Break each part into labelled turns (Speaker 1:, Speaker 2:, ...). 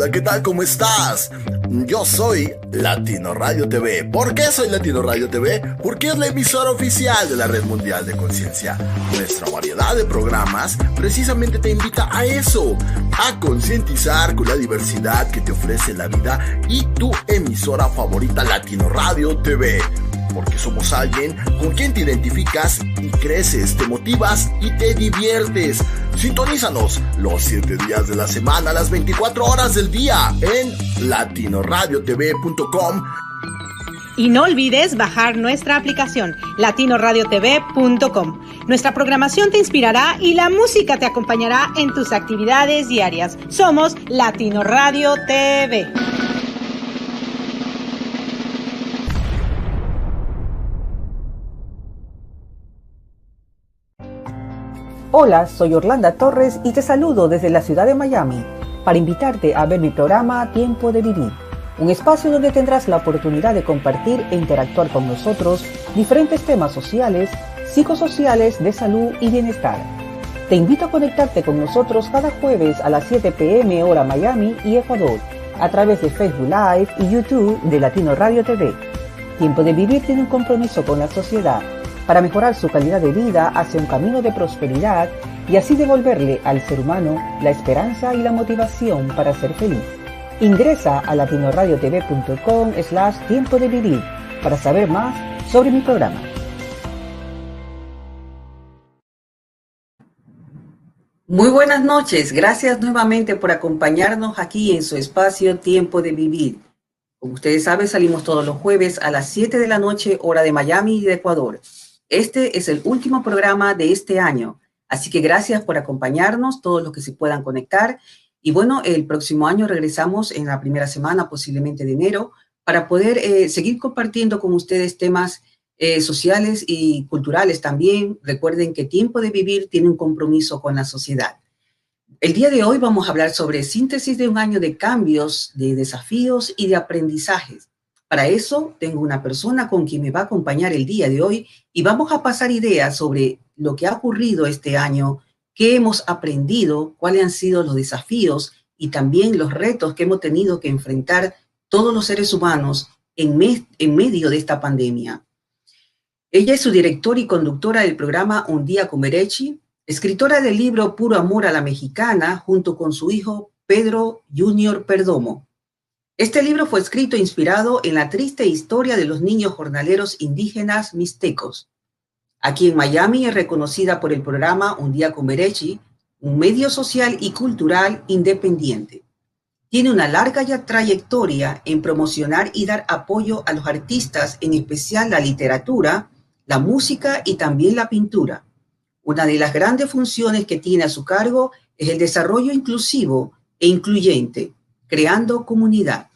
Speaker 1: Hola, ¿qué tal? ¿Cómo estás? Yo soy Latino Radio TV. ¿Por qué soy Latino Radio TV? Porque es la emisora oficial de la Red Mundial de Conciencia. Nuestra variedad de programas precisamente te invita a eso, a concientizar con la diversidad que te ofrece la vida y tu emisora favorita Latino Radio TV. Porque somos alguien con quien te identificas y creces, te motivas y te diviertes. Sintonízanos los 7 días de la semana, las 24 horas del día en latinoradiotv.com.
Speaker 2: Y no olvides bajar nuestra aplicación, latinoradiotv.com. Nuestra programación te inspirará y la música te acompañará en tus actividades diarias. Somos Latino Radio TV.
Speaker 3: Hola, soy Orlando Torres y te saludo desde la ciudad de Miami para invitarte a ver mi programa Tiempo de Vivir, un espacio donde tendrás la oportunidad de compartir e interactuar con nosotros diferentes temas sociales, psicosociales, de salud y bienestar. Te invito a conectarte con nosotros cada jueves a las 7 p.m. hora Miami y Ecuador, a través de Facebook Live y YouTube de Latino Radio TV. Tiempo de Vivir tiene un compromiso con la sociedad para mejorar su calidad de vida hacia un camino de prosperidad y así devolverle al ser humano la esperanza y la motivación para ser feliz. Ingresa a latinoradiotv.com/tiempo de vivir para saber más sobre mi programa. Muy buenas noches, gracias nuevamente por acompañarnos aquí en su espacio Tiempo de Vivir. Como ustedes saben, salimos todos los jueves a las 7 de la noche, hora de Miami y de Ecuador. Este es el último programa de este año, así que gracias por acompañarnos, todos los que se puedan conectar. Y bueno, el próximo año regresamos en la primera semana, posiblemente de enero, para poder seguir compartiendo con ustedes temas sociales y culturales también. Recuerden que Tiempo de Vivir tiene un compromiso con la sociedad. El día de hoy vamos a hablar sobre síntesis de un año de cambios, de desafíos y de aprendizajes. Para eso tengo una persona con quien me va a acompañar el día de hoy y vamos a pasar ideas sobre lo que ha ocurrido este año, qué hemos aprendido, cuáles han sido los desafíos y también los retos que hemos tenido que enfrentar todos los seres humanos en medio de esta pandemia. Ella es su directora y conductora del programa Un Día con Berechi, escritora del libro Puro Amor a la Mexicana, junto con su hijo Pedro Junior Perdomo. Este libro fue escrito e inspirado en la triste historia de los niños jornaleros indígenas mixtecos. Aquí en Miami es reconocida por el programa Un Día con Berechi, un medio social y cultural independiente. Tiene una larga trayectoria en promocionar y dar apoyo a los artistas, en especial la literatura, la música y también la pintura. Una de las grandes funciones que tiene a su cargo es el desarrollo inclusivo e incluyente, creando comunidad.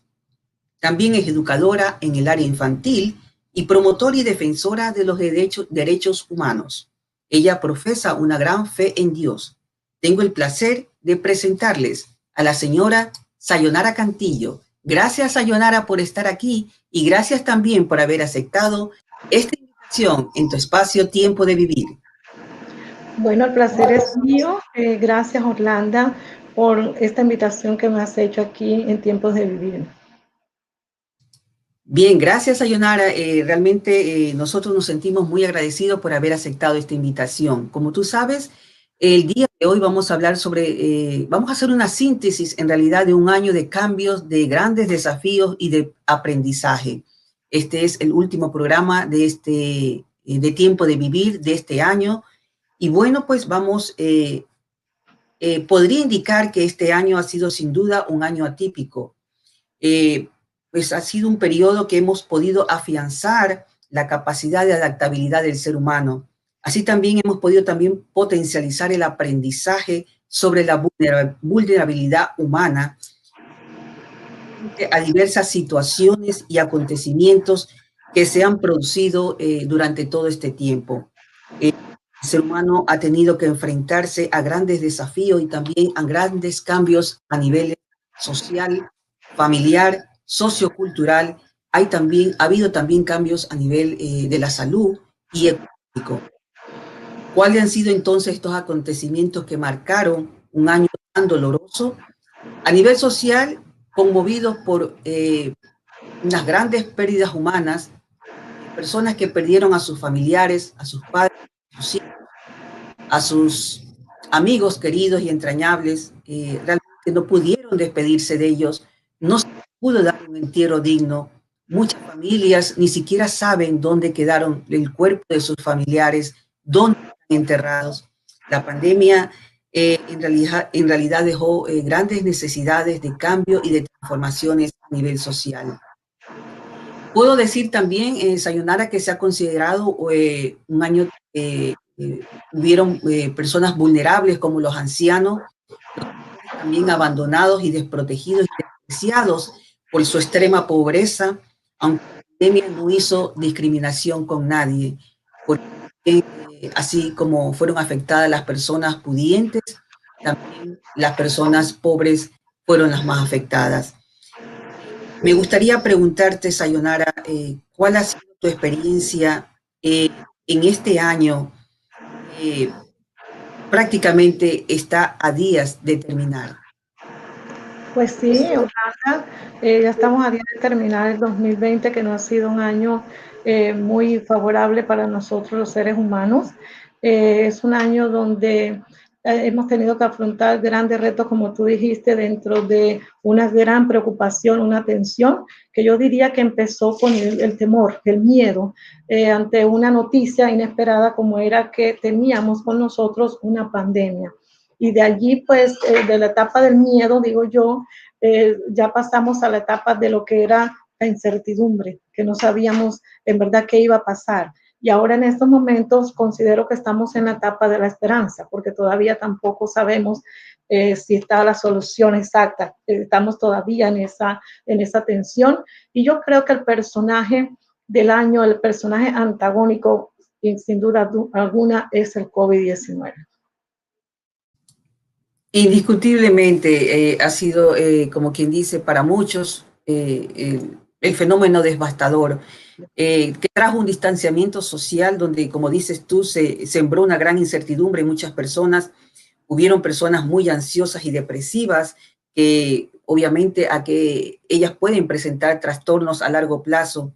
Speaker 3: También es educadora en el área infantil y promotora y defensora de los derechos humanos. Ella profesa una gran fe en Dios. Tengo el placer de presentarles a la señora Sayonara Cantillo. Gracias, Sayonara, por estar aquí y gracias también por haber aceptado esta invitación en tu espacio Tiempo de Vivir.
Speaker 4: Bueno, el placer es mío. Gracias, Orlando, por esta invitación que me has hecho aquí en Tiempos de Vivir.
Speaker 3: Bien, gracias, Sayonara. Realmente nosotros nos sentimos muy agradecidos por haber aceptado esta invitación. Como tú sabes, el día de hoy vamos a hablar sobre, vamos a hacer una síntesis en realidad de un año de cambios, de grandes desafíos y de aprendizaje. Este es el último programa de Tiempo de Vivir de este año. Y bueno, pues podría indicar que este año ha sido sin duda un año atípico. Pues ha sido un periodo que hemos podido afianzar la capacidad de adaptabilidad del ser humano. Así también hemos podido también potencializar el aprendizaje sobre la vulnerabilidad humana a diversas situaciones y acontecimientos que se han producido durante todo este tiempo. El ser humano ha tenido que enfrentarse a grandes desafíos y también a grandes cambios a nivel social, familiar, sociocultural. Ha habido también cambios a nivel de la salud y económico. ¿Cuáles han sido entonces estos acontecimientos que marcaron un año tan doloroso? A nivel social, conmovidos por unas grandes pérdidas humanas, personas que perdieron a sus familiares, a sus padres, a sus hijos, a sus amigos queridos y entrañables, realmente no pudieron despedirse de ellos, no se pudo dar un entierro digno. Muchas familias ni siquiera saben dónde quedaron el cuerpo de sus familiares, dónde están enterrados. La pandemia en realidad dejó grandes necesidades de cambio y de transformaciones a nivel social. Puedo decir también, Sayonara, que se ha considerado un año hubieron personas vulnerables como los ancianos, también abandonados y desprotegidos y despreciados por su extrema pobreza, aunque la pandemia no hizo discriminación con nadie, porque así como fueron afectadas las personas pudientes, también las personas pobres fueron las más afectadas. Me gustaría preguntarte, Sayonara, ¿cuál ha sido tu experiencia en este año? Prácticamente está a días de terminar.
Speaker 4: Pues sí, Orlando, ya estamos a días de terminar el 2020, que no ha sido un año muy favorable para nosotros los seres humanos. Es un año donde hemos tenido que afrontar grandes retos, como tú dijiste, dentro de una gran preocupación, una tensión, que yo diría que empezó con el temor, el miedo, ante una noticia inesperada como era que teníamos con nosotros una pandemia. Y de allí, pues, de la etapa del miedo, digo yo, ya pasamos a la etapa de lo que era la incertidumbre, que no sabíamos en verdad qué iba a pasar. Y ahora en estos momentos considero que estamos en la etapa de la esperanza, porque todavía tampoco sabemos si está la solución exacta. Estamos todavía en esa tensión. Y yo creo que el personaje del año, el personaje antagónico, sin duda alguna, es el COVID-19.
Speaker 3: Indiscutiblemente ha sido, como quien dice, para muchos el fenómeno devastador, que trajo un distanciamiento social donde, como dices tú, se sembró una gran incertidumbre en muchas personas. Hubieron personas muy ansiosas y depresivas que obviamente a que ellas pueden presentar trastornos a largo plazo.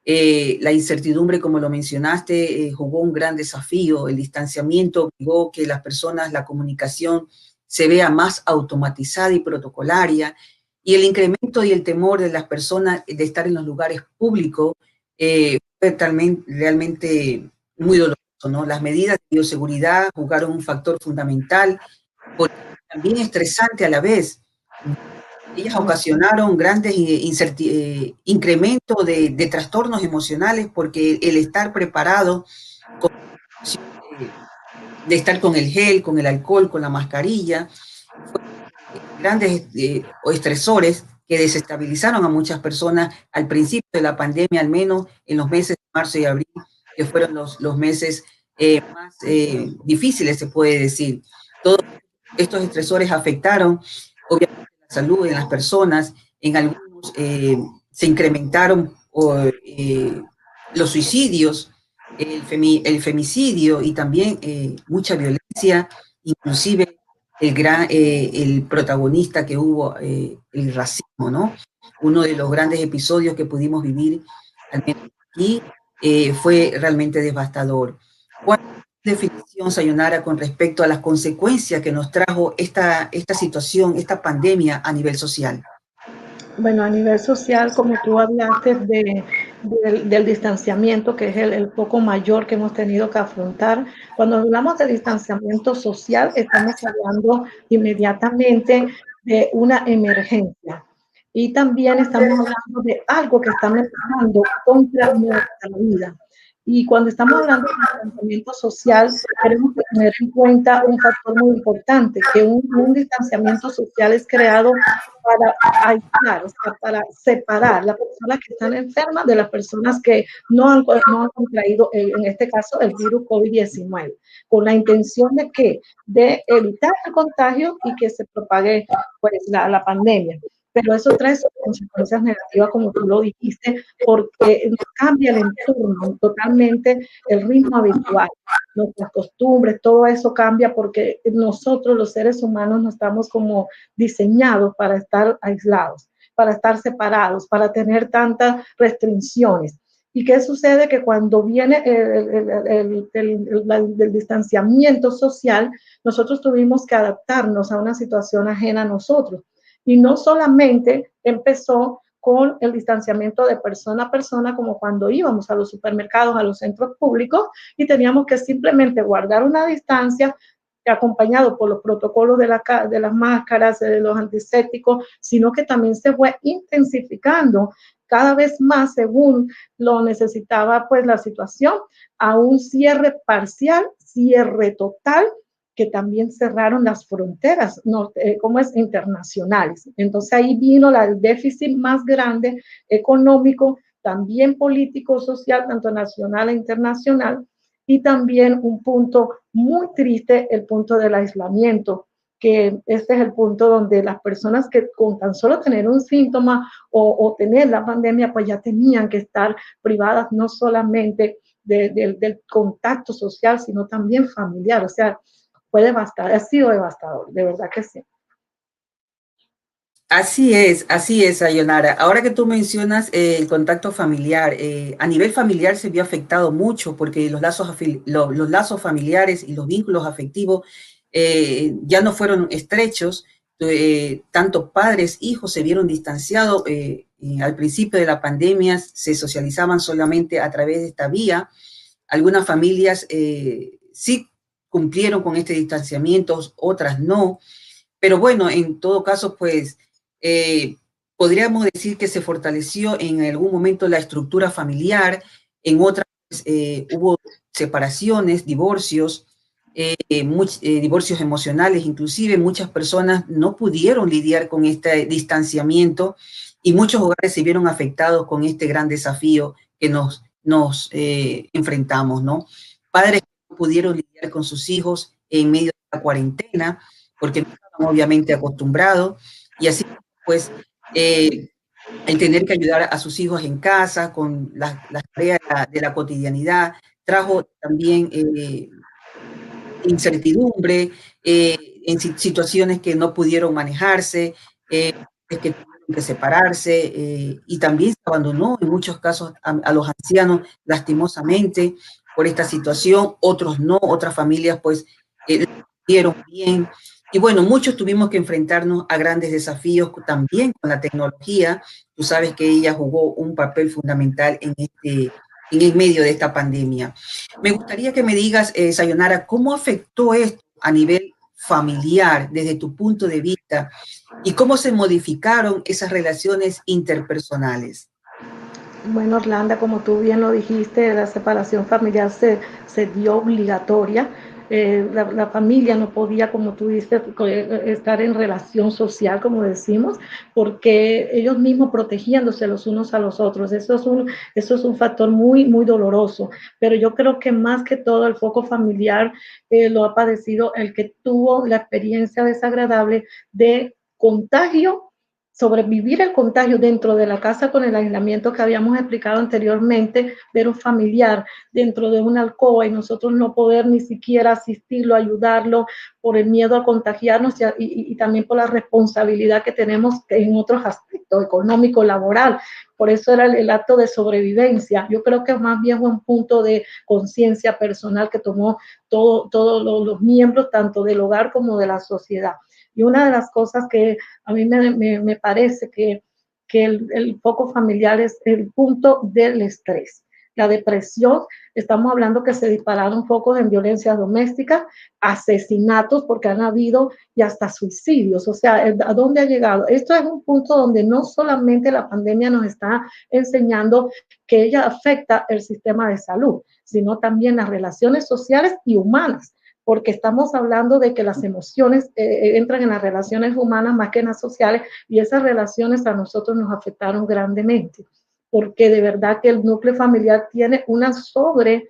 Speaker 3: La incertidumbre, como lo mencionaste, jugó un gran desafío. El distanciamiento obligó que las personas, la comunicación se vea más automatizada y protocolaria, y el incremento y el temor de las personas de estar en los lugares públicos fue realmente muy doloroso, ¿no? Las medidas de bioseguridad jugaron un factor fundamental, porque también estresante a la vez. Ellas ocasionaron grandes incrementos de trastornos emocionales, porque el estar preparado de estar con el gel, con el alcohol, con la mascarilla, grandes estresores que desestabilizaron a muchas personas al principio de la pandemia, al menos en los meses de marzo y abril, que fueron los meses más difíciles, se puede decir. Todos estos estresores afectaron, obviamente, la salud de las personas. En algunos se incrementaron los suicidios, el femicidio y también mucha violencia, inclusive el protagonista que hubo, el racismo, ¿no? Uno de los grandes episodios que pudimos vivir al menos aquí fue realmente devastador. ¿Cuál es la definición, Sayonara, con respecto a las consecuencias que nos trajo esta situación, esta pandemia a nivel social?
Speaker 4: Bueno, a nivel social, como tú hablaste del distanciamiento, que es el foco mayor que hemos tenido que afrontar. Cuando hablamos de distanciamiento social, estamos hablando inmediatamente de una emergencia. Y también estamos hablando de algo que está amenazando contra nuestra vida. Y cuando estamos hablando de distanciamiento social, tenemos que tener en cuenta un factor muy importante, que un distanciamiento social es creado para aislar, o sea, para separar las personas que están enfermas de las personas que no han contraído, en este caso, el virus COVID-19, con la intención de ¿qué? De evitar el contagio y que se propague pues, la pandemia. Pero eso trae sus consecuencias negativas, como tú lo dijiste, porque nos cambia el entorno totalmente, el ritmo habitual, nuestras costumbres, todo eso cambia porque nosotros los seres humanos no estamos como diseñados para estar aislados. para estar separados, para tener tantas restricciones. ¿Y qué sucede? Que cuando viene el distanciamiento social, nosotros tuvimos que adaptarnos a una situación ajena a nosotros. Y no solamente empezó con el distanciamiento de persona a persona, como cuando íbamos a los supermercados, a los centros públicos, y teníamos que simplemente guardar una distancia, acompañado por los protocolos de las máscaras, de los antisépticos, sino que también se fue intensificando cada vez más según lo necesitaba pues la situación, a un cierre parcial, cierre total, que también cerraron las fronteras internacionales. Entonces ahí vino el déficit más grande económico, también político, social, tanto nacional e internacional, y también un punto muy triste, el punto del aislamiento, que este es el punto donde las personas que con tan solo tener un síntoma o tener la pandemia, pues ya tenían que estar privadas no solamente del contacto social, sino también familiar. O sea, fue devastador, ha sido devastador, de verdad que sí.
Speaker 3: Así es, Sayonara. Ahora que tú mencionas el contacto familiar, a nivel familiar se vio afectado mucho porque los lazos familiares y los vínculos afectivos ya no fueron estrechos. Tanto padres, hijos se vieron distanciados. Al principio de la pandemia se socializaban solamente a través de esta vía. Algunas familias sí cumplieron con este distanciamiento, otras no. Pero bueno, en todo caso, pues podríamos decir que se fortaleció en algún momento la estructura familiar, en otras hubo separaciones, divorcios, divorcios emocionales, inclusive muchas personas no pudieron lidiar con este distanciamiento y muchos hogares se vieron afectados con este gran desafío que nos enfrentamos, ¿no? Padres que no pudieron lidiar con sus hijos en medio de la cuarentena, porque no estaban obviamente acostumbrados, y así pues el tener que ayudar a sus hijos en casa con las tareas de la cotidianidad, trajo también incertidumbre, en situaciones que no pudieron manejarse, que tuvieron que separarse, y también se abandonó en muchos casos a los ancianos lastimosamente por esta situación, otros no, otras familias pues lo hicieron bien. Y bueno, muchos tuvimos que enfrentarnos a grandes desafíos también con la tecnología. Tú sabes que ella jugó un papel fundamental en el medio de esta pandemia. Me gustaría que me digas, Sayonara, ¿cómo afectó esto a nivel familiar desde tu punto de vista y cómo se modificaron esas relaciones interpersonales?
Speaker 4: Bueno, Orlando, como tú bien lo dijiste, la separación familiar se dio obligatoria. La familia no podía, como tú dices, estar en relación social, como decimos, porque ellos mismos protegiéndose los unos a los otros. Eso es un factor muy, muy doloroso. Pero yo creo que más que todo el foco familiar lo ha padecido el que tuvo la experiencia desagradable de contagio, sobrevivir el contagio dentro de la casa con el aislamiento que habíamos explicado anteriormente, ver un familiar dentro de una alcoba y nosotros no poder ni siquiera asistirlo, ayudarlo por el miedo a contagiarnos y también por la responsabilidad que tenemos en otros aspectos, económico, laboral. Por eso era el acto de sobrevivencia. Yo creo que más bien fue un punto de conciencia personal que tomó todos los miembros, tanto del hogar como de la sociedad. Y una de las cosas que a mí me parece que el foco familiar es el punto del estrés. La depresión, estamos hablando que se dispararon focos en violencia doméstica, asesinatos, porque han habido y hasta suicidios. O sea, ¿a dónde ha llegado? Esto es un punto donde no solamente la pandemia nos está enseñando que ella afecta el sistema de salud, sino también las relaciones sociales y humanas, porque estamos hablando de que las emociones entran en las relaciones humanas más que en las sociales, y esas relaciones a nosotros nos afectaron grandemente, porque de verdad que el núcleo familiar tiene una sobre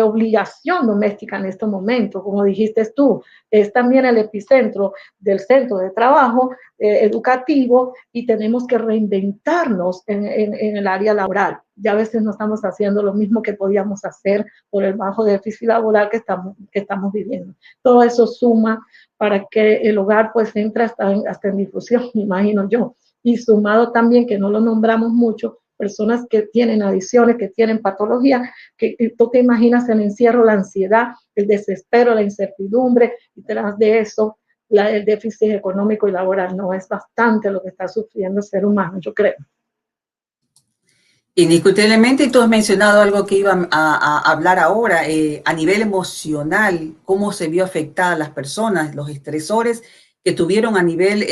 Speaker 4: obligación doméstica en este momento, como dijiste tú, es también el epicentro del centro de trabajo educativo, y tenemos que reinventarnos en el área laboral. Ya a veces no estamos haciendo lo mismo que podíamos hacer por el bajo déficit laboral que estamos viviendo. Todo eso suma para que el hogar pues entre hasta en difusión, me imagino yo, y sumado también, que no lo nombramos mucho, personas que tienen adicciones, que tienen patología, que tú te imaginas el encierro, la ansiedad, el desespero, la incertidumbre, y tras de eso, el déficit económico y laboral. No, es bastante lo que está sufriendo el ser humano, yo creo.
Speaker 3: Indiscutiblemente, tú has mencionado algo que iba a hablar ahora, a nivel emocional, cómo se vio afectada las personas, los estresores que tuvieron a nivel,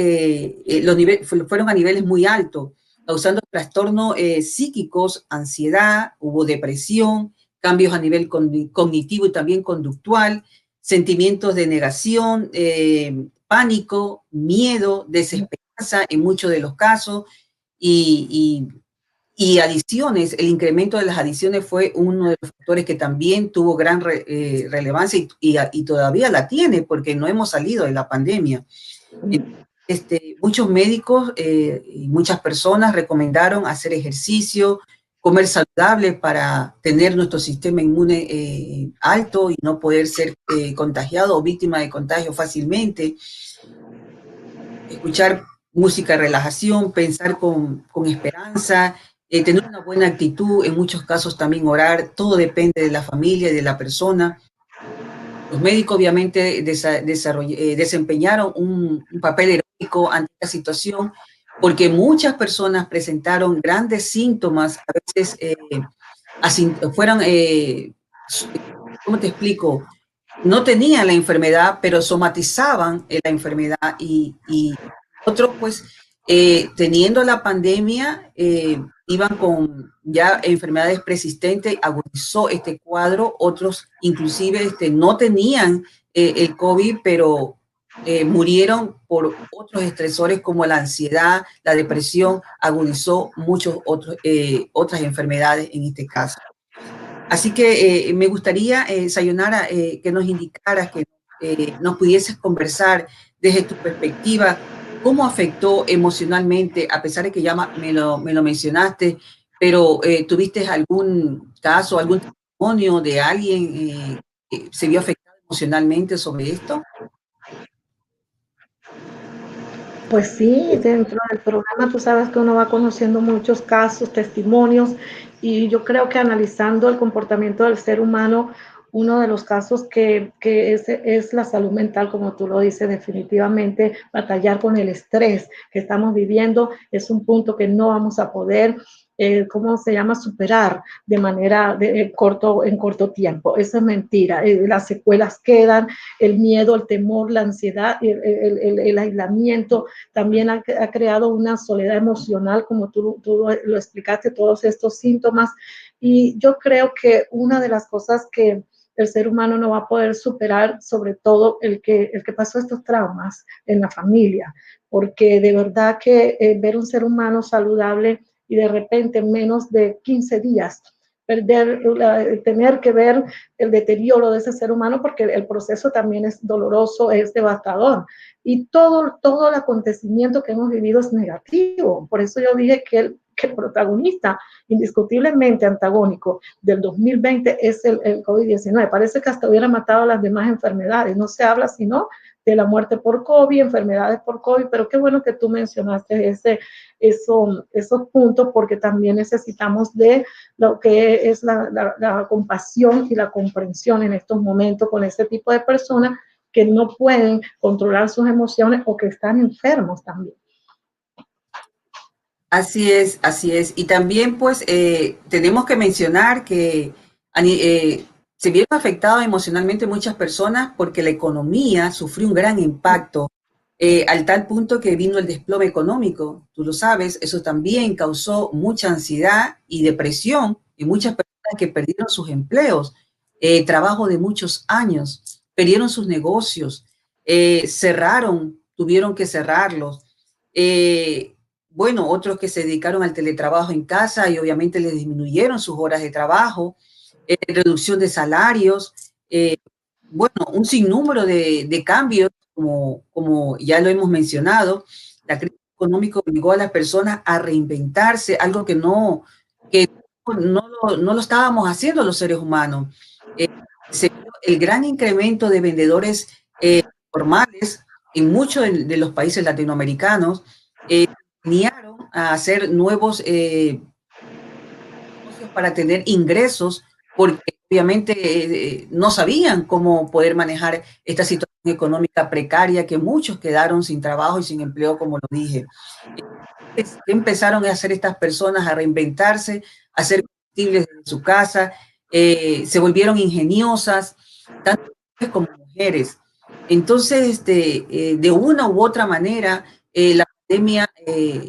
Speaker 3: fueron a niveles muy altos, causando trastornos psíquicos, ansiedad, hubo depresión, cambios a nivel cognitivo y también conductual, sentimientos de negación, pánico, miedo, desesperanza en muchos de los casos, y adiciones. El incremento de las adiciones fue uno de los factores que también tuvo gran relevancia y todavía la tiene, porque no hemos salido de la pandemia. Muchos médicos y muchas personas recomendaron hacer ejercicio, comer saludable para tener nuestro sistema inmune alto y no poder ser contagiado o víctima de contagio fácilmente. Escuchar música de relajación, pensar con esperanza, tener una buena actitud, en muchos casos también orar, todo depende de la familia y de la persona. Los médicos obviamente desempeñaron un papel heroico ante esta situación, porque muchas personas presentaron grandes síntomas, a veces fueron, ¿cómo te explico? No tenían la enfermedad, pero somatizaban la enfermedad y otros pues teniendo la pandemia iban con ya enfermedades persistentes, agudizó este cuadro, otros inclusive no tenían el COVID, pero murieron por otros estresores como la ansiedad, la depresión, agudizó muchos otras enfermedades en este caso. Así que me gustaría, Sayonara, que nos indicaras, que nos pudieses conversar desde tu perspectiva, cómo afectó emocionalmente, a pesar de que ya me lo mencionaste, pero ¿tuviste algún caso, algún testimonio de alguien que se vio afectado emocionalmente sobre esto?
Speaker 4: Pues sí, dentro del programa tú sabes que uno va conociendo muchos casos, testimonios, y yo creo que analizando el comportamiento del ser humano, uno de los casos que es la salud mental, como tú lo dices, definitivamente batallar con el estrés que estamos viviendo es un punto que no vamos a poder ¿cómo se llama? Superar de manera en corto tiempo. Eso es mentira. Las secuelas quedan, el miedo, el temor, la ansiedad, el aislamiento también ha creado una soledad emocional, como tú lo explicaste, todos estos síntomas. Y yo creo que una de las cosas que el ser humano no va a poder superar, sobre todo el que pasó estos traumas en la familia, porque de verdad que ver un ser humano saludable y de repente en menos de 15 días tener que ver el deterioro de ese ser humano, porque el proceso también es doloroso, es devastador. Y todo el acontecimiento que hemos vivido es negativo. Por eso yo dije que el protagonista indiscutiblemente antagónico del 2020 es el COVID-19. Parece que hasta hubiera matado a las demás enfermedades. No se habla sino de la muerte por COVID, enfermedades por COVID, pero qué bueno que tú mencionaste esos puntos, porque también necesitamos de lo que es la compasión y la comprensión en estos momentos con este tipo de personas que no pueden controlar sus emociones o que están enfermos también.
Speaker 3: Así es, así es. Y también pues tenemos que mencionar que se vieron afectadas emocionalmente muchas personas porque la economía sufrió un gran impacto al tal punto que vino el desplome económico. Tú lo sabes, eso también causó mucha ansiedad y depresión en muchas personas que perdieron sus empleos, trabajo de muchos años, perdieron sus negocios, cerraron, tuvieron que cerrarlos. Bueno, otros que se dedicaron al teletrabajo en casa y obviamente les disminuyeron sus horas de trabajo, reducción de salarios, bueno, un sinnúmero de cambios, como ya lo hemos mencionado. La crisis económica obligó a las personas a reinventarse, algo que no lo estábamos haciendo los seres humanos. Se vio el gran incremento de vendedores formales en muchos de los países latinoamericanos, alinearon a hacer nuevos para tener ingresos, porque obviamente no sabían cómo poder manejar esta situación económica precaria, que muchos quedaron sin trabajo y sin empleo, como lo dije. Entonces, ¿qué empezaron a hacer estas personas? A reinventarse, a ser combustibles de su casa, se volvieron ingeniosas, tanto hombres como mujeres. Entonces, de una u otra manera, la pandemia,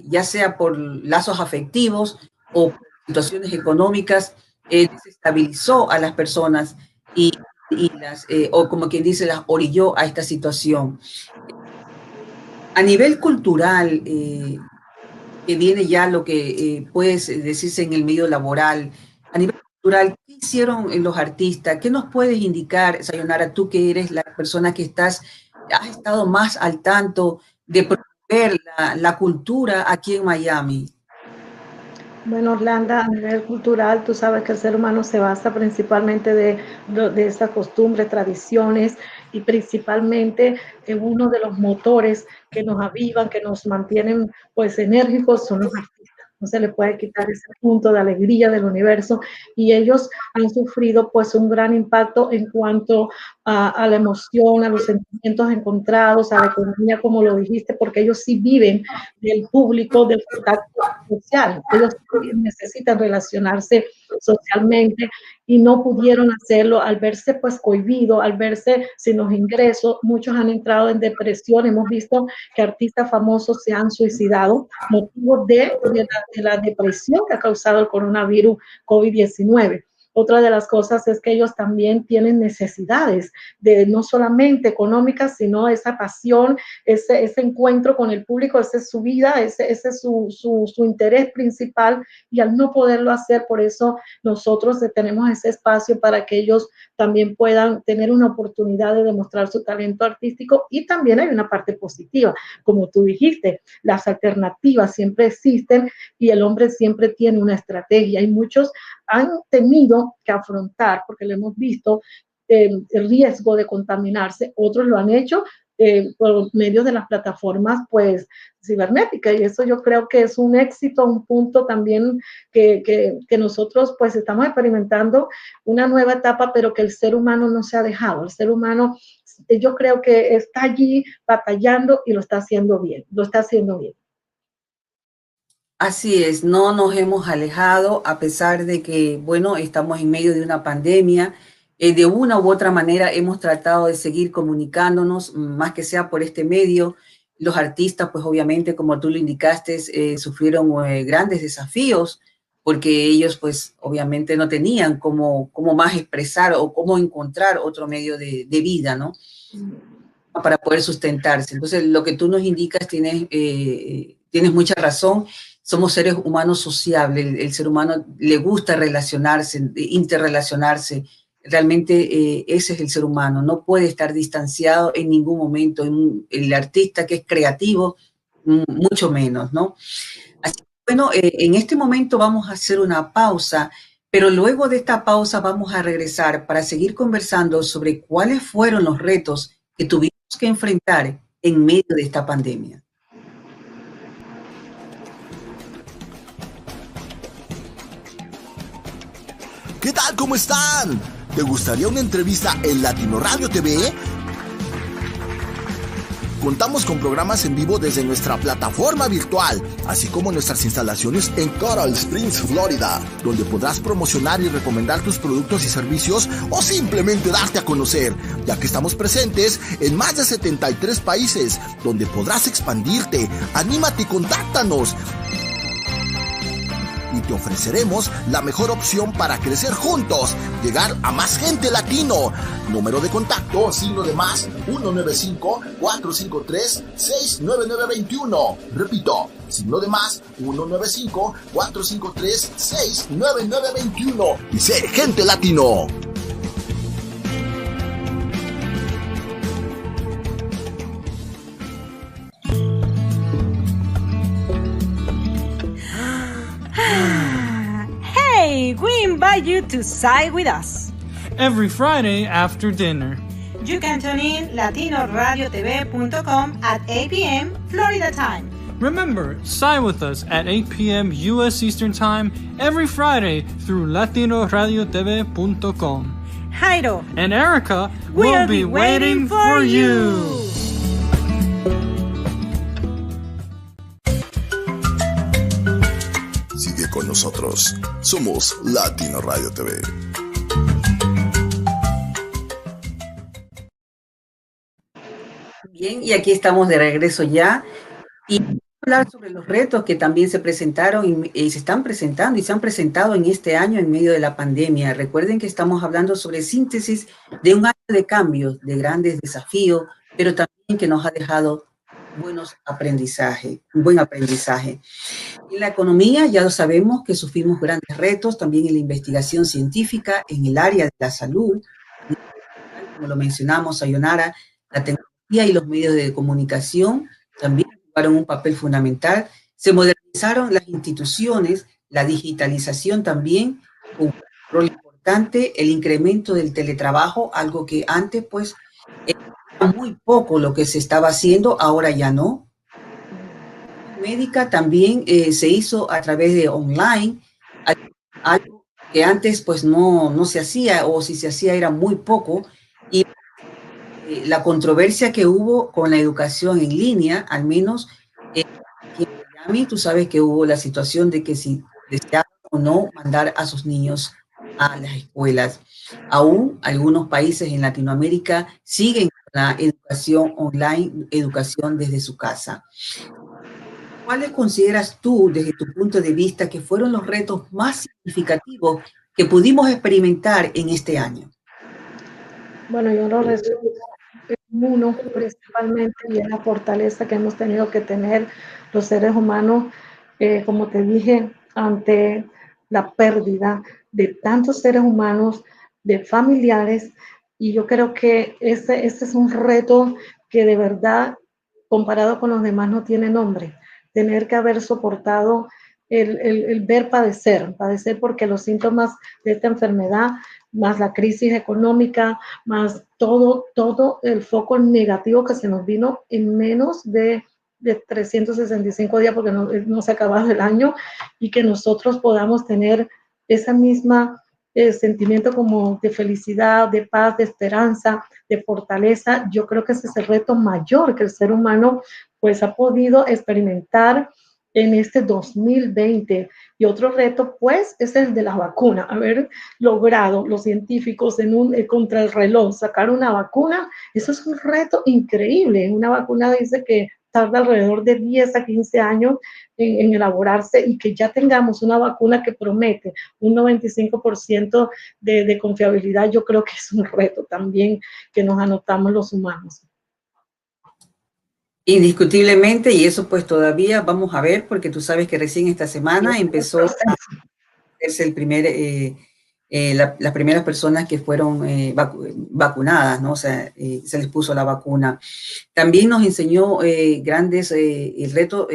Speaker 3: ya sea por lazos afectivos o por situaciones económicas, desestabilizó a las personas y las, o como quien dice, las orilló a esta situación. A nivel cultural, que viene ya lo que puede decirse en el medio laboral, a nivel cultural, ¿qué hicieron los artistas? ¿Qué nos puedes indicar, Sayonara, tú que eres la persona que has estado más al tanto de promover la cultura aquí en Miami?
Speaker 4: Bueno, Orlando, a nivel cultural, tú sabes que el ser humano se basa principalmente de esas costumbres, tradiciones, y principalmente en uno de los motores que nos avivan, que nos mantienen pues enérgicos, son los artistas. No se le puede quitar ese punto de alegría del universo, y ellos han sufrido pues un gran impacto en cuanto a la emoción, a los sentimientos encontrados, a la economía, como lo dijiste, porque ellos sí viven del público, del contacto social. Ellos necesitan relacionarse socialmente y no pudieron hacerlo al verse pues cohibido, al verse sin los ingresos. Muchos han entrado en depresión. Hemos visto que artistas famosos se han suicidado motivo de la depresión que ha causado el coronavirus COVID-19. Otra de las cosas es que ellos también tienen necesidades, de no solamente económicas, sino esa pasión, ese encuentro con el público, esa es su vida, ese es su interés principal, y al no poderlo hacer, por eso nosotros tenemos ese espacio para que ellos también puedan tener una oportunidad de demostrar su talento artístico. Y también hay una parte positiva, como tú dijiste, las alternativas siempre existen y el hombre siempre tiene una estrategia, y muchos han tenido que afrontar, porque lo hemos visto, el riesgo de contaminarse. Otros lo han hecho por medio de las plataformas pues cibernéticas, y eso yo creo que es un éxito, un punto también que nosotros pues estamos experimentando una nueva etapa, pero que el ser humano no se ha dejado. El ser humano, yo creo que está allí batallando y lo está haciendo bien,
Speaker 3: Así es, no nos hemos alejado a pesar de que, bueno, estamos en medio de una pandemia. De una u otra manera hemos tratado de seguir comunicándonos, más que sea por este medio. Los artistas, pues obviamente, como tú lo indicaste, sufrieron grandes desafíos, porque ellos, pues obviamente no tenían cómo más expresar o cómo encontrar otro medio de vida, ¿no? Para poder sustentarse. Entonces, lo que tú nos indicas, tienes mucha razón. Somos seres humanos sociables, el ser humano le gusta relacionarse, interrelacionarse. Realmente ese es el ser humano, no puede estar distanciado en ningún momento. El artista que es creativo, mucho menos, ¿no? Así que, bueno, en este momento vamos a hacer una pausa, pero luego de esta pausa vamos a regresar para seguir conversando sobre cuáles fueron los retos que tuvimos que enfrentar en medio de esta pandemia.
Speaker 1: ¿Qué tal? ¿Cómo están? ¿Te gustaría una entrevista en Latino Radio TV? Contamos con programas en vivo desde nuestra plataforma virtual, así como nuestras instalaciones en Coral Springs, Florida, donde podrás promocionar y recomendar tus productos y servicios o simplemente darte a conocer, ya que estamos presentes en más de 73 países, donde podrás expandirte. ¡Anímate y contáctanos! Y te ofreceremos la mejor opción para crecer juntos, llegar a más gente latino. Número de contacto, +, 195-453-69921. Repito, +, 195-453-69921. Y sé gente latino.
Speaker 2: Hey, we invite you to side with us
Speaker 5: every Friday after dinner.
Speaker 2: You can tune in LatinoRadioTV.com at 8 p.m. Florida time.
Speaker 5: Remember, sign with us at 8 p.m. U.S. Eastern Time every Friday through LatinoRadioTV.com.
Speaker 2: Jairo
Speaker 5: And Erica will be waiting for you.
Speaker 1: Sigue con nosotros. Somos Latino Radio TV.
Speaker 3: Bien, y aquí estamos de regreso ya. Y vamos a hablar sobre los retos que también se presentaron y se están presentando y se han presentado en este año en medio de la pandemia. Recuerden que estamos hablando sobre síntesis de un año de cambios, de grandes desafíos, pero también que nos ha dejado un buen aprendizaje. En la economía ya lo sabemos que sufrimos grandes retos, también en la investigación científica, en el área de la salud, como lo mencionamos, Sayonara, la tecnología y los medios de comunicación también jugaron un papel fundamental. Se modernizaron las instituciones, la digitalización también, un rol importante, el incremento del teletrabajo, algo que antes pues era muy poco lo que se estaba haciendo, ahora ya no. Médica también se hizo a través de online, algo que antes pues no se hacía, o si se hacía era muy poco, y la controversia que hubo con la educación en línea, al menos aquí en Miami, tú sabes que hubo la situación de que si deseaban o no mandar a sus niños a las escuelas. Aún algunos países en Latinoamérica siguen con la educación online, educación desde su casa. ¿Cuáles consideras tú, desde tu punto de vista, que fueron los retos más significativos que pudimos experimentar en este año?
Speaker 4: Bueno, yo lo resumo en uno principalmente, y es la fortaleza que hemos tenido que tener los seres humanos, como te dije, ante la pérdida de tantos seres humanos, de familiares, y yo creo que este es un reto que de verdad, comparado con los demás, no tiene nombre. Tener que haber soportado el ver padecer porque los síntomas de esta enfermedad, más la crisis económica, más todo el foco negativo que se nos vino en menos de 365 días, porque no se ha acabado el año, y que nosotros podamos tener esa misma sentimiento como de felicidad, de paz, de esperanza, de fortaleza. Yo creo que ese es el reto mayor que el ser humano pues ha podido experimentar en este 2020. Y otro reto, pues, es el de la vacuna. Haber logrado los científicos en un contrarreloj sacar una vacuna, eso es un reto increíble. Una vacuna dice que tarda alrededor de 10 a 15 años en elaborarse, y que ya tengamos una vacuna que promete un 95% de confiabilidad, yo creo que es un reto también que nos anotamos los humanos.
Speaker 3: Indiscutiblemente, y eso pues todavía vamos a ver, porque tú sabes que recién esta semana empezó a hacerse las primeras personas que fueron vacunadas, ¿no? O sea, se les puso la vacuna. También nos enseñó el reto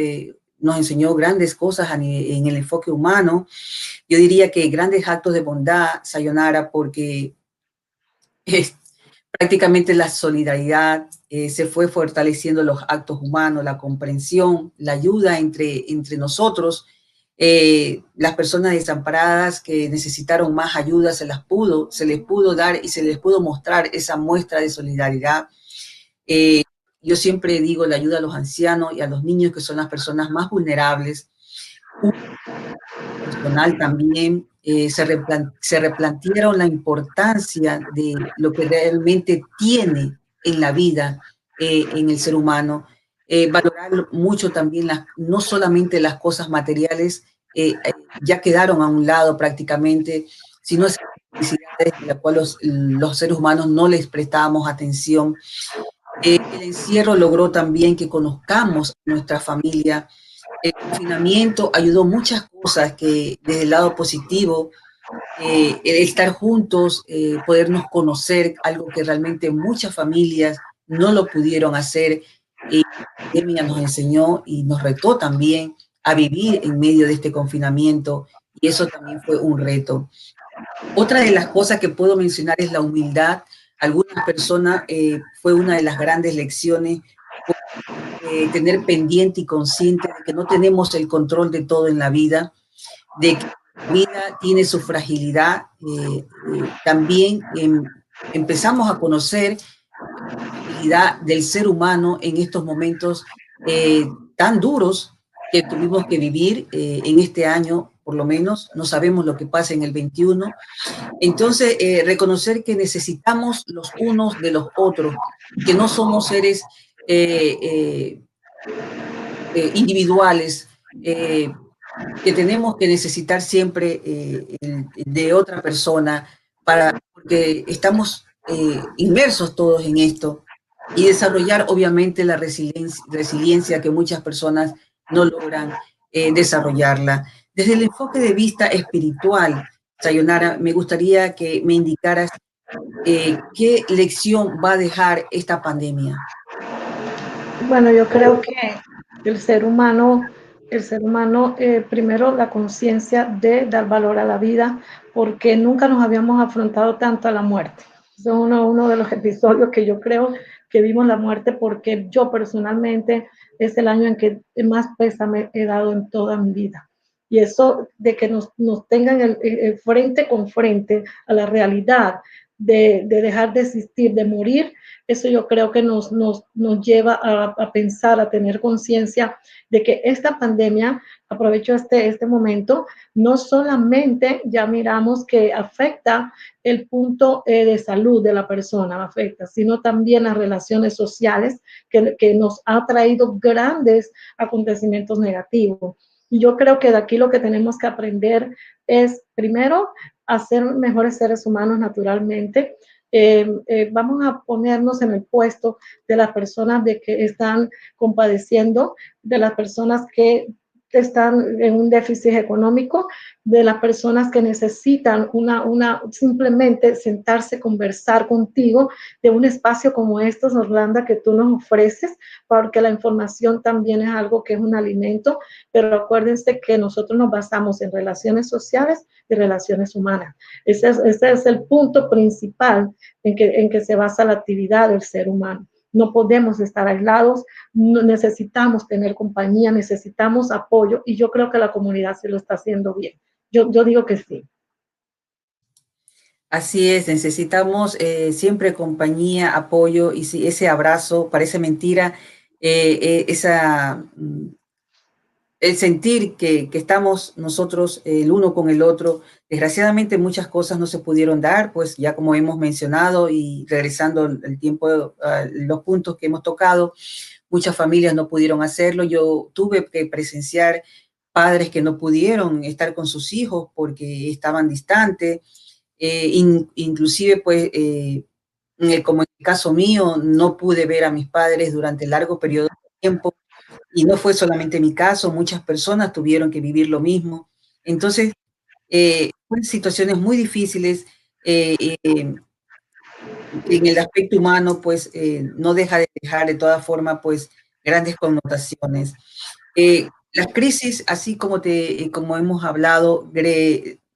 Speaker 3: nos enseñó grandes cosas en el enfoque humano. Yo diría que grandes actos de bondad, Sayonara, porque prácticamente la solidaridad, se fue fortaleciendo los actos humanos, la comprensión, la ayuda entre nosotros. Las personas desamparadas que necesitaron más ayuda se les pudo dar y se les pudo mostrar esa muestra de solidaridad. Yo siempre digo la ayuda a los ancianos y a los niños, que son las personas más vulnerables. Personal también, se replantearon la importancia de lo que realmente tiene en la vida, en el ser humano, valorar mucho también no solamente las cosas materiales, ya quedaron a un lado prácticamente, sino esas necesidades a las cuales los seres humanos no les prestábamos atención. El encierro logró también que conozcamos a nuestra familia. El confinamiento ayudó muchas cosas, que desde el lado positivo, el estar juntos, podernos conocer, algo que realmente muchas familias no lo pudieron hacer. La pandemia nos enseñó y nos retó también a vivir en medio de este confinamiento, y eso también fue un reto. Otra de las cosas que puedo mencionar es la humildad. Algunas personas, fue una de las grandes lecciones, tener pendiente y consciente de que no tenemos el control de todo en la vida, de que la vida tiene su fragilidad. También empezamos a conocer la fragilidad del ser humano en estos momentos tan duros que tuvimos que vivir en este año, por lo menos. No sabemos lo que pasa en el 21. Entonces, reconocer que necesitamos los unos de los otros, que no somos seres individuales, que tenemos que necesitar siempre de otra persona, porque estamos inmersos todos en esto, y desarrollar obviamente la resiliencia que muchas personas no logran desarrollarla. Desde el enfoque de vista espiritual, Sayonara, me gustaría que me indicaras qué lección va a dejar esta pandemia.
Speaker 4: Bueno, yo creo que el ser humano, primero la conciencia de dar valor a la vida, porque nunca nos habíamos afrontado tanto a la muerte. Es uno de los episodios que yo creo que vimos la muerte, porque yo personalmente es el año en que más pésame he dado en toda mi vida. Y eso de que nos tengan el frente con frente a la realidad de dejar de existir, de morir, eso yo creo que nos lleva a pensar, a tener conciencia de que esta pandemia, aprovecho este momento, no solamente ya miramos que afecta el punto de salud de la persona, afecta, sino también las relaciones sociales que nos ha traído grandes acontecimientos negativos. Y yo creo que de aquí lo que tenemos que aprender es, primero, a ser mejores seres humanos naturalmente. Vamos a ponernos en el puesto de las personas de que están compadeciendo, de las personas que están en un déficit económico, de las personas que necesitan simplemente sentarse, conversar contigo, de un espacio como estos, Orlando, que tú nos ofreces, porque la información también es algo que es un alimento, pero acuérdense que nosotros nos basamos en relaciones sociales y relaciones humanas. Ese es el punto principal en que se basa la actividad del ser humano. No podemos estar aislados, necesitamos tener compañía, necesitamos apoyo, y yo creo que la comunidad se lo está haciendo bien. Yo digo que sí.
Speaker 3: Así es, necesitamos siempre compañía, apoyo, y si ese abrazo parece mentira, el sentir que estamos nosotros el uno con el otro. Desgraciadamente muchas cosas no se pudieron dar, pues ya como hemos mencionado, y regresando el tiempo, los puntos que hemos tocado, muchas familias no pudieron hacerlo. Yo tuve que presenciar padres que no pudieron estar con sus hijos porque estaban distantes, inclusive pues como en el caso mío, no pude ver a mis padres durante largo periodo de tiempo. Y no fue solamente mi caso, muchas personas tuvieron que vivir lo mismo. Entonces, fueron situaciones muy difíciles. En el aspecto humano, pues, no deja de dejar de toda forma, pues, grandes connotaciones. Las crisis, así como hemos hablado,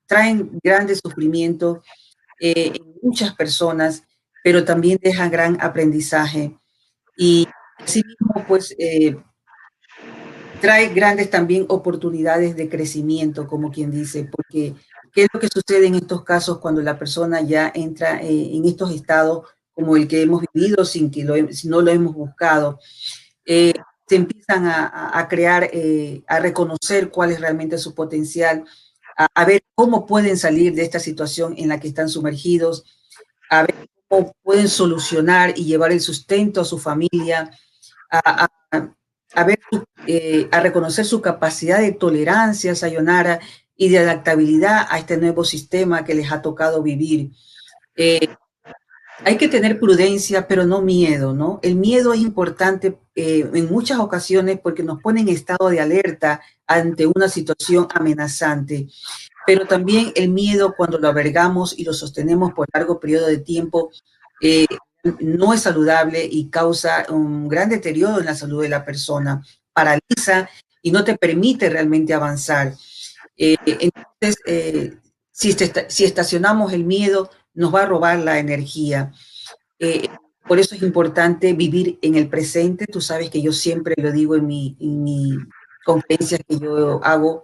Speaker 3: traen grandes sufrimientos en muchas personas, pero también dejan gran aprendizaje. Y asimismo, pues, trae grandes también oportunidades de crecimiento, como quien dice, porque ¿qué es lo que sucede en estos casos cuando la persona ya entra en estos estados como el que hemos vivido sin que si no lo hemos buscado? Se empiezan a crear, a reconocer cuál es realmente su potencial, a ver cómo pueden salir de esta situación en la que están sumergidos, a ver cómo pueden solucionar y llevar el sustento a su familia, a reconocer su capacidad de tolerancia, Sayonara, y de adaptabilidad a este nuevo sistema que les ha tocado vivir. Hay que tener prudencia, pero no miedo, ¿no? El miedo es importante en muchas ocasiones porque nos pone en estado de alerta ante una situación amenazante, pero también el miedo, cuando lo albergamos y lo sostenemos por largo periodo de tiempo, no es saludable y causa un gran deterioro en la salud de la persona, paraliza y no te permite realmente avanzar. Entonces, si estacionamos el miedo, nos va a robar la energía. Por eso es importante vivir en el presente. Tú sabes que yo siempre lo digo en mi conferencias que yo hago.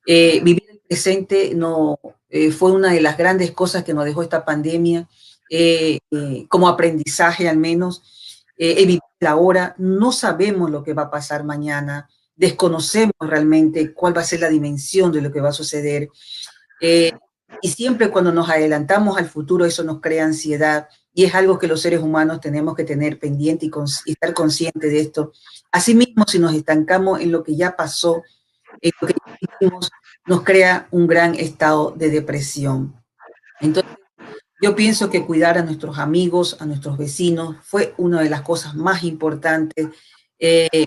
Speaker 3: Vivir el presente no, fue una de las grandes cosas que nos dejó esta pandemia, como aprendizaje al menos. Evitar la hora, no sabemos lo que va a pasar mañana, desconocemos realmente cuál va a ser la dimensión de lo que va a suceder. Y siempre cuando nos adelantamos al futuro, eso nos crea ansiedad y es algo que los seres humanos tenemos que tener pendiente y estar conscientes de esto. Asimismo, si nos estancamos en lo que ya pasó, en lo que ya vivimos, nos crea un gran estado de depresión. Entonces, yo pienso que cuidar a nuestros amigos, a nuestros vecinos, fue una de las cosas más importantes. Eh,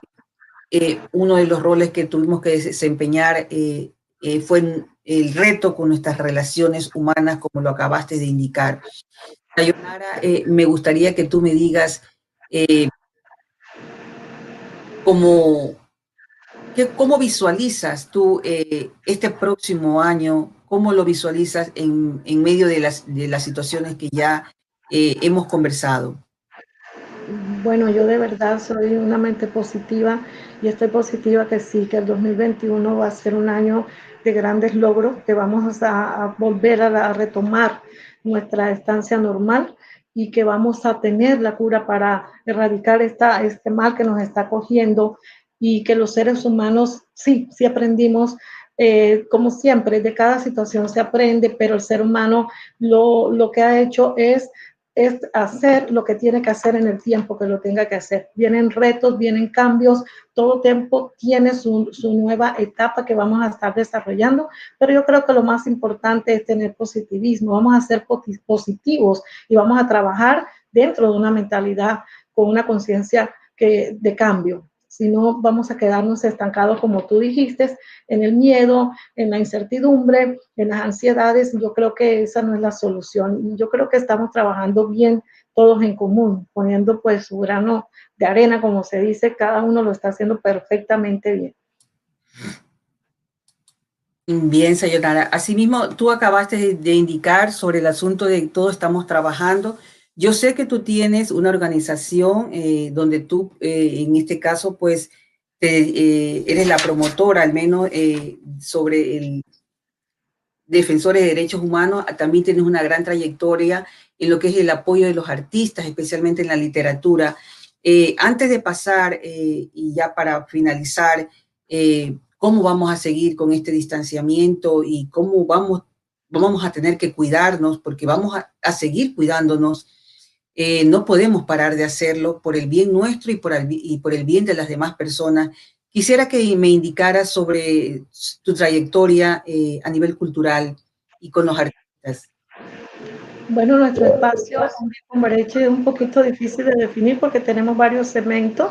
Speaker 3: Uno de los roles que tuvimos que desempeñar fue el reto con nuestras relaciones humanas, como lo acabaste de indicar. Sayonara, me gustaría que tú me digas eh, cómo, cómo visualizas tú este próximo año, cómo lo visualizas en medio de las situaciones que ya hemos conversado.
Speaker 4: Bueno, yo de verdad soy una mente positiva y estoy positiva que sí, que el 2021 va a ser un año de grandes logros, que vamos a volver a retomar nuestra estancia normal y que vamos a tener la cura para erradicar este mal que nos está cogiendo y que los seres humanos sí aprendimos. Como siempre, de cada situación se aprende, pero el ser humano lo que ha hecho es hacer lo que tiene que hacer en el tiempo que lo tenga que hacer. Vienen retos, vienen cambios, todo tiempo tiene su nueva etapa que vamos a estar desarrollando, pero yo creo que lo más importante es tener positivismo, vamos a ser positivos y vamos a trabajar dentro de una mentalidad con una conciencia de cambio. Si no, vamos a quedarnos estancados, como tú dijiste, en el miedo, en la incertidumbre, en las ansiedades. Yo creo que esa no es la solución. Yo creo que estamos trabajando bien todos en común, poniendo pues su grano de arena, como se dice, cada uno lo está haciendo perfectamente bien.
Speaker 3: Bien, Sayonara. Asimismo, tú acabaste de indicar sobre el asunto de que todos estamos trabajando. Yo sé que tú tienes una organización donde tú, en este caso, pues, eres la promotora, al menos sobre el defensores de derechos humanos. También tienes una gran trayectoria en lo que es el apoyo de los artistas, especialmente en la literatura. Antes de pasar, y ya para finalizar, cómo vamos a seguir con este distanciamiento y cómo vamos a tener que cuidarnos, porque vamos a seguir cuidándonos. No podemos parar de hacerlo por el bien nuestro y por el bien de las demás personas. Quisiera que me indicaras sobre tu trayectoria a nivel cultural y con los artistas.
Speaker 4: Bueno, nuestro espacio con Bareche es un poquito difícil de definir porque tenemos varios segmentos.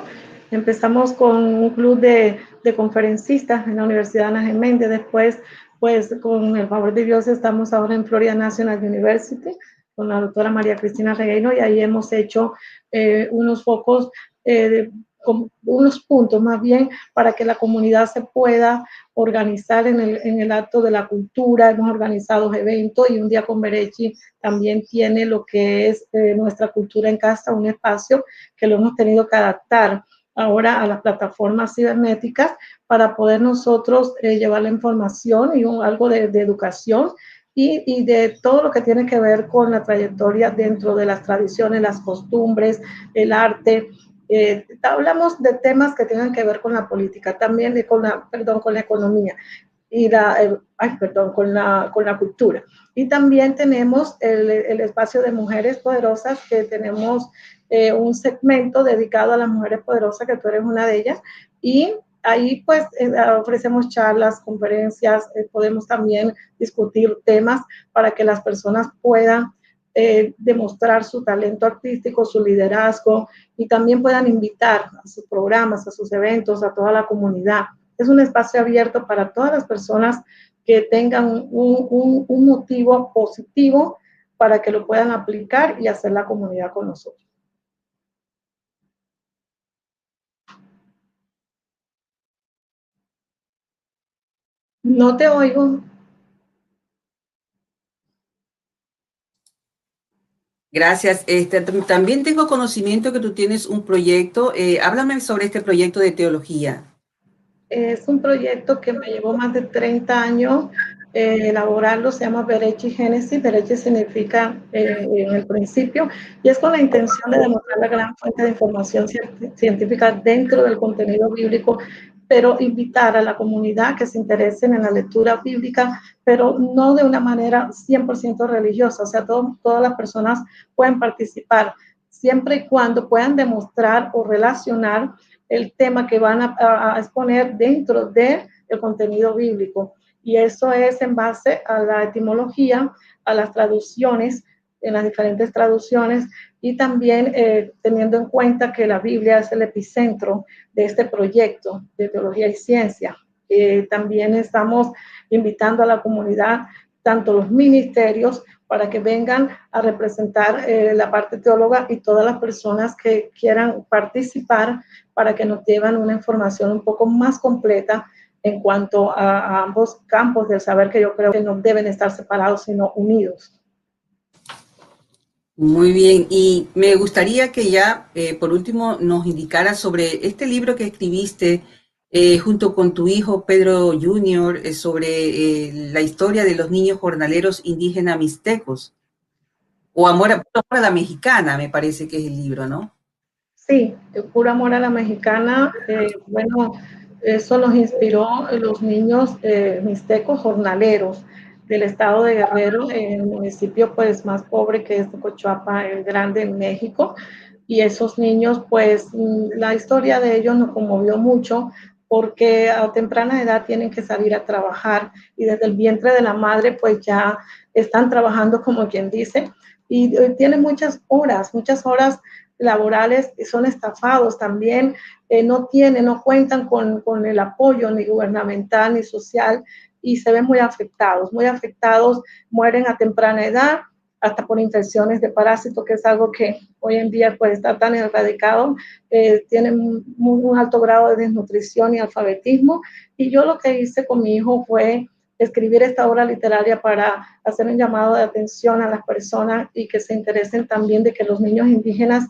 Speaker 4: Empezamos con un club de conferencistas en la Universidad Ana Geméndez. Después, pues con el favor de Dios, estamos ahora en Florida National University con la doctora María Cristina Regueiro y ahí hemos hecho unos focos con unos puntos más bien para que la comunidad se pueda organizar en el acto de la cultura. Hemos organizado eventos y un día con Berechi también tiene lo que es nuestra cultura en casa, un espacio que lo hemos tenido que adaptar ahora a las plataformas cibernéticas para poder nosotros llevar la información y algo de educación y de todo lo que tiene que ver con la trayectoria dentro de las tradiciones, las costumbres, el arte. Hablamos de temas que tengan que ver con la política, también con la economía y con la cultura. Y también tenemos el espacio de mujeres poderosas, que tenemos un segmento dedicado a las mujeres poderosas, que tú eres una de ellas, y ahí pues ofrecemos charlas, conferencias, podemos también discutir temas para que las personas puedan demostrar su talento artístico, su liderazgo, y también puedan invitar a sus programas, a sus eventos, a toda la comunidad. Es un espacio abierto para todas las personas que tengan un motivo positivo para que lo puedan aplicar y hacer la comunidad con nosotros. No te oigo.
Speaker 3: Gracias. También tengo conocimiento que tú tienes un proyecto. Háblame sobre este proyecto de teología.
Speaker 4: Es un proyecto que me llevó más de 30 años elaborarlo, se llama Bereshit Génesis. Bereshit significa en el principio, y es con la intención de demostrar la gran fuente de información científica dentro del contenido bíblico, pero invitar a la comunidad que se interesen en la lectura bíblica, pero no de una manera 100% religiosa, o sea, todas las personas pueden participar, siempre y cuando puedan demostrar o relacionar el tema que van a exponer dentro del contenido bíblico. Y eso es en base a la etimología, a las traducciones, en las diferentes traducciones, y también teniendo en cuenta que la Biblia es el epicentro de este proyecto de teología y ciencia. También estamos invitando a la comunidad, tanto los ministerios, para que vengan a representar la parte teóloga, y todas las personas que quieran participar, para que nos lleven una información un poco más completa en cuanto a ambos campos del saber, que yo creo que no deben estar separados, sino unidos.
Speaker 3: Muy bien, y me gustaría que ya, por último, nos indicara sobre este libro que escribiste junto con tu hijo Pedro Jr., sobre la historia de los niños jornaleros indígenas mixtecos, o Amor a la Mexicana, me parece que es el libro, ¿no?
Speaker 4: Sí, Puro Amor a la Mexicana. Bueno, eso nos inspiró los niños mixtecos jornaleros del estado de Guerrero, en el municipio pues más pobre que es Cochuapa el Grande, en México. Y esos niños, pues la historia de ellos nos conmovió mucho, porque a temprana edad tienen que salir a trabajar, y desde el vientre de la madre pues ya están trabajando, como quien dice, y tienen muchas horas laborales, y son estafados también, no cuentan con el apoyo ni gubernamental ni social, y se ven muy afectados, mueren a temprana edad, hasta por infecciones de parásitos, que es algo que hoy en día pues está tan erradicado. Tienen un alto grado de desnutrición y alfabetismo, y yo lo que hice con mi hijo fue escribir esta obra literaria para hacer un llamado de atención a las personas, y que se interesen también de que los niños indígenas,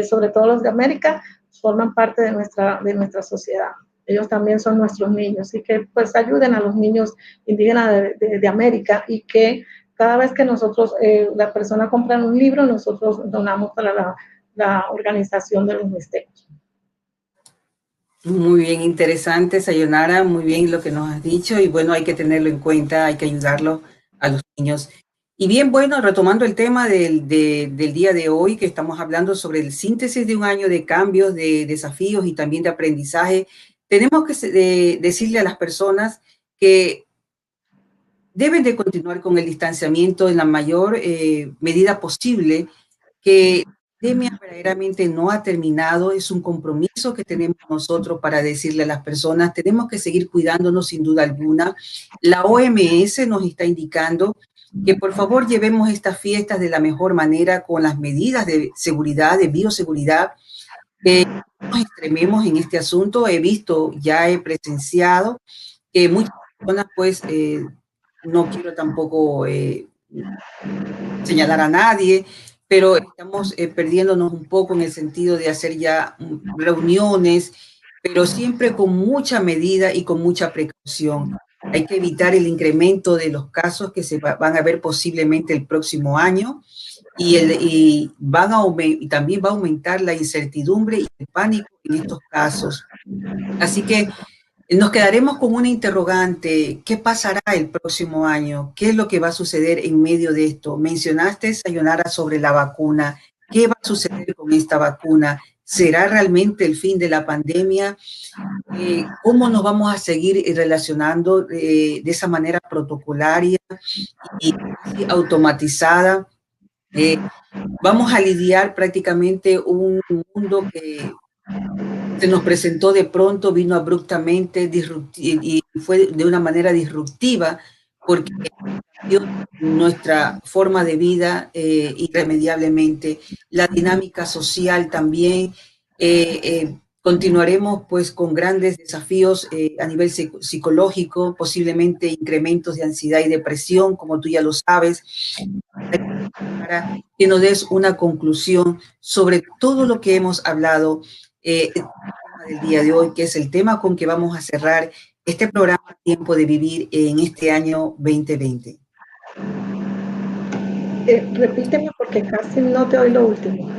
Speaker 4: sobre todo los de América, forman parte de nuestra sociedad. Ellos también son nuestros niños, y que pues ayuden a los niños indígenas de América, y que cada vez que nosotros, la persona compra un libro, nosotros donamos para la organización de los mixtecos.
Speaker 3: Muy bien, interesante, Sayonara, muy bien lo que nos has dicho, y bueno, hay que tenerlo en cuenta, hay que ayudarlo a los niños. Y bien, bueno, retomando el tema del día de hoy, que estamos hablando sobre el síntesis de un año de cambios, de desafíos y también de aprendizaje, tenemos que decirle a las personas que deben de continuar con el distanciamiento en la mayor medida posible, que la pandemia verdaderamente no ha terminado, es un compromiso que tenemos nosotros para decirle a las personas, tenemos que seguir cuidándonos sin duda alguna. La OMS nos está indicando que por favor llevemos estas fiestas de la mejor manera, con las medidas de seguridad, de bioseguridad, que no nos extrememos en este asunto. He presenciado que muchas personas pues no quiero tampoco señalar a nadie, pero estamos perdiéndonos un poco en el sentido de hacer ya reuniones, pero siempre con mucha medida y con mucha precaución. Hay que evitar el incremento de los casos que se van a ver posiblemente el próximo año, y también va a aumentar la incertidumbre y el pánico en estos casos. Así que nos quedaremos con una interrogante: ¿qué pasará el próximo año? ¿Qué es lo que va a suceder en medio de esto? Mencionaste, Sayonara, sobre la vacuna. ¿Qué va a suceder con esta vacuna? ¿Será realmente el fin de la pandemia? ¿Cómo nos vamos a seguir relacionando de esa manera protocolaria y automatizada? Vamos a lidiar prácticamente un mundo que se nos presentó de pronto, vino abruptamente y fue de una manera disruptiva, porque cambió nuestra forma de vida irremediablemente, la dinámica social también. Continuaremos pues con grandes desafíos a nivel psicológico, posiblemente incrementos de ansiedad y depresión, como tú ya lo sabes. para que nos des una conclusión sobre todo lo que hemos hablado el tema del día de hoy, que es el tema con que vamos a cerrar este programa Tiempo de Vivir en este año 2020.
Speaker 4: Repíteme porque casi no te oí lo último.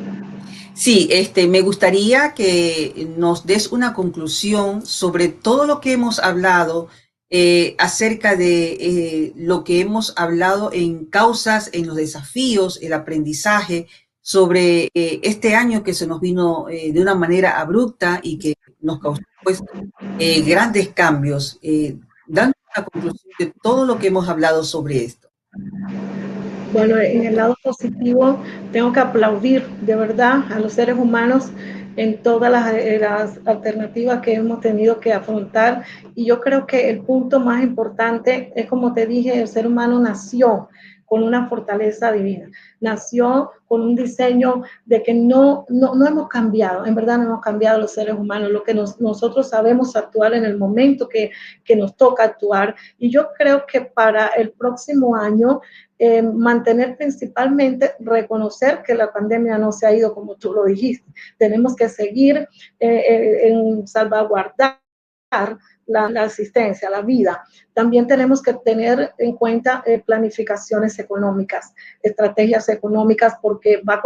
Speaker 3: Sí, me gustaría que nos des una conclusión sobre todo lo que hemos hablado acerca de lo que hemos hablado en causas, en los desafíos, el aprendizaje sobre este año que se nos vino de una manera abrupta y que nos causó pues grandes cambios, dando una conclusión de todo lo que hemos hablado sobre esto.
Speaker 4: Bueno, en el lado positivo, tengo que aplaudir de verdad a los seres humanos en todas las alternativas que hemos tenido que afrontar. Y yo creo que el punto más importante es, como te dije, el ser humano nació con una fortaleza divina, nació con un diseño de que no hemos cambiado, en verdad no hemos cambiado los seres humanos, lo que nosotros sabemos actuar en el momento que nos toca actuar. Y yo creo que para el próximo año, mantener principalmente, reconocer que la pandemia no se ha ido como tú lo dijiste. Tenemos que seguir en salvaguardar la asistencia, la vida. También tenemos que tener en cuenta planificaciones económicas, estrategias económicas, porque va a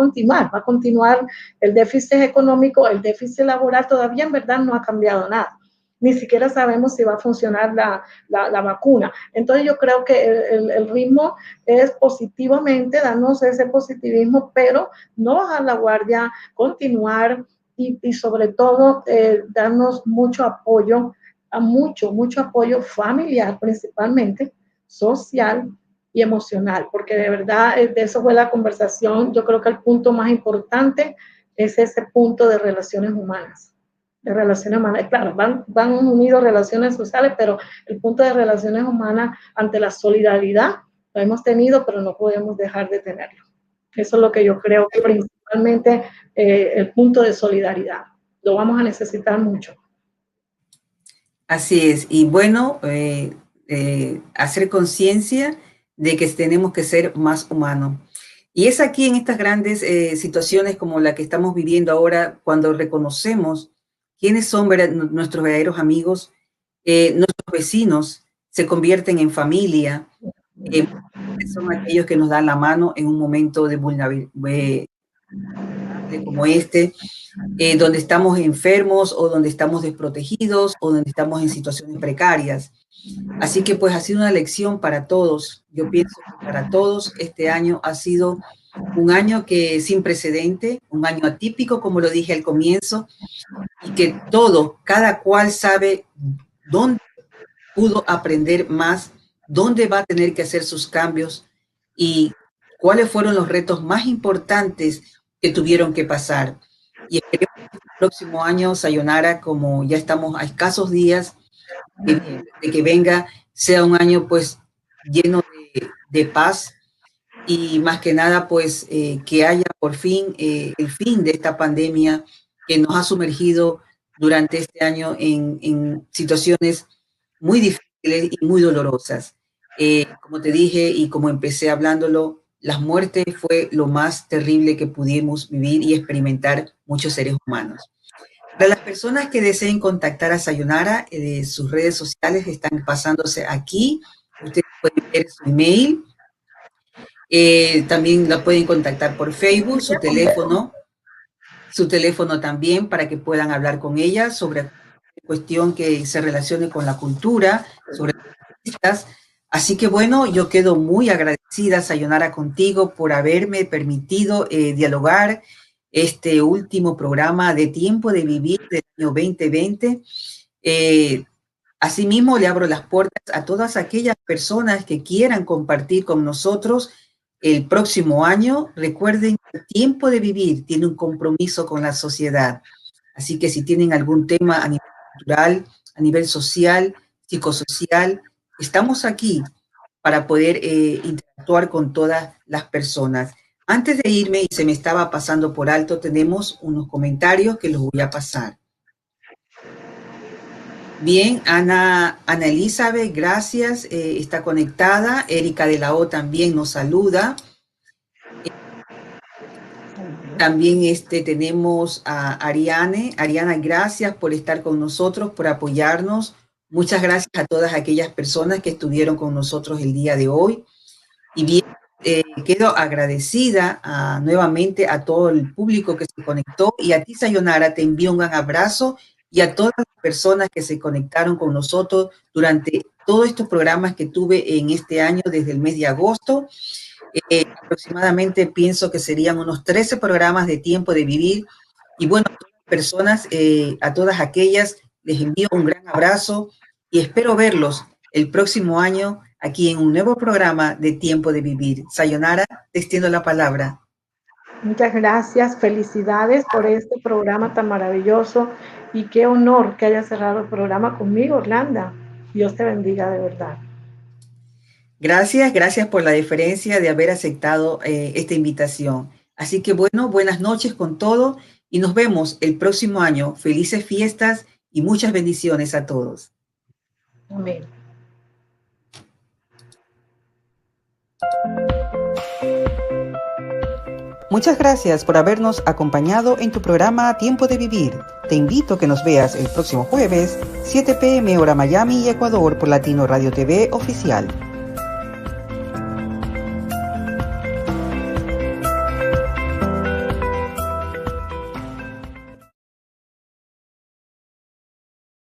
Speaker 4: continuar el déficit económico, el déficit laboral, todavía en verdad no ha cambiado nada. Ni siquiera sabemos si va a funcionar la vacuna. Entonces yo creo que el ritmo es positivamente, darnos ese positivismo, pero no bajar la guardia, continuar y sobre todo darnos mucho apoyo, mucho apoyo familiar principalmente, social y emocional, porque de verdad de eso fue la conversación. Yo creo que el punto más importante es ese punto de relaciones humanas. De relaciones humanas, claro, van unidos relaciones sociales, pero el punto de relaciones humanas ante la solidaridad lo hemos tenido, pero no podemos dejar de tenerlo. Eso es lo que yo creo que principalmente el punto de solidaridad. Lo vamos a necesitar mucho.
Speaker 3: Así es, y bueno, hacer conciencia de que tenemos que ser más humanos. Y es aquí en estas grandes situaciones como la que estamos viviendo ahora, cuando reconocemos quiénes son nuestros verdaderos amigos, nuestros vecinos se convierten en familia, son aquellos que nos dan la mano en un momento de vulnerabilidad como este, donde estamos enfermos o donde estamos desprotegidos o donde estamos en situaciones precarias. Así que pues ha sido una lección para todos. Yo pienso que para todos este año ha sido un año que sin precedente, un año atípico, como lo dije al comienzo, y que cada cual sabe dónde pudo aprender más, dónde va a tener que hacer sus cambios y cuáles fueron los retos más importantes que tuvieron que pasar. Y esperemos que el próximo año, Sayonara, como ya estamos a escasos días de que venga, sea un año pues lleno de paz y más que nada pues que haya por fin el fin de esta pandemia que nos ha sumergido durante este año en situaciones muy difíciles y muy dolorosas. Como te dije y como empecé hablándolo, las muertes fue lo más terrible que pudimos vivir y experimentar muchos seres humanos. Para las personas que deseen contactar a Sayonara, sus redes sociales están pasándose aquí. Ustedes pueden ver su email. También la pueden contactar por Facebook, su teléfono también para que puedan hablar con ella sobre cuestión que se relacione con la cultura, sobre artistas. Así que bueno, yo quedo muy agradecida, Sayonara, contigo por haberme permitido dialogar este último programa de Tiempo de Vivir del año 2020. Asimismo, le abro las puertas a todas aquellas personas que quieran compartir con nosotros el próximo año. Recuerden que Tiempo de Vivir tiene un compromiso con la sociedad. Así que si tienen algún tema a nivel cultural, a nivel social, psicosocial, estamos aquí para poder interactuar con todas las personas. Antes de irme, y se me estaba pasando por alto, tenemos unos comentarios que los voy a pasar. Bien, Ana Elizabeth, gracias, está conectada. Erika de la O también nos saluda. También tenemos a Ariane. Ariana, gracias por estar con nosotros, por apoyarnos. Muchas gracias a todas aquellas personas que estuvieron con nosotros el día de hoy. Y bien, quedo agradecida nuevamente a todo el público que se conectó. Y a ti, Sayonara, te envío un gran abrazo, y a todas las personas que se conectaron con nosotros durante todos estos programas que tuve en este año desde el mes de agosto. Aproximadamente pienso que serían unos 13 programas de Tiempo de Vivir. Y bueno, a todas las personas, a todas aquellas, les envío un gran abrazo y espero verlos el próximo año aquí en un nuevo programa de Tiempo de Vivir. Sayonara, te extiendo la palabra.
Speaker 4: Muchas gracias, felicidades por este programa tan maravilloso y qué honor que hayas cerrado el programa conmigo, Orlando. Dios te bendiga de verdad.
Speaker 3: Gracias por la deferencia de haber aceptado esta invitación. Así que bueno, buenas noches con todo y nos vemos el próximo año. Felices fiestas y muchas bendiciones a todos.
Speaker 4: Amén.
Speaker 3: Muchas gracias por habernos acompañado en tu programa Tiempo de Vivir. Te invito a que nos veas el próximo jueves, 7 p.m. hora Miami y Ecuador por Latino Radio TV Oficial.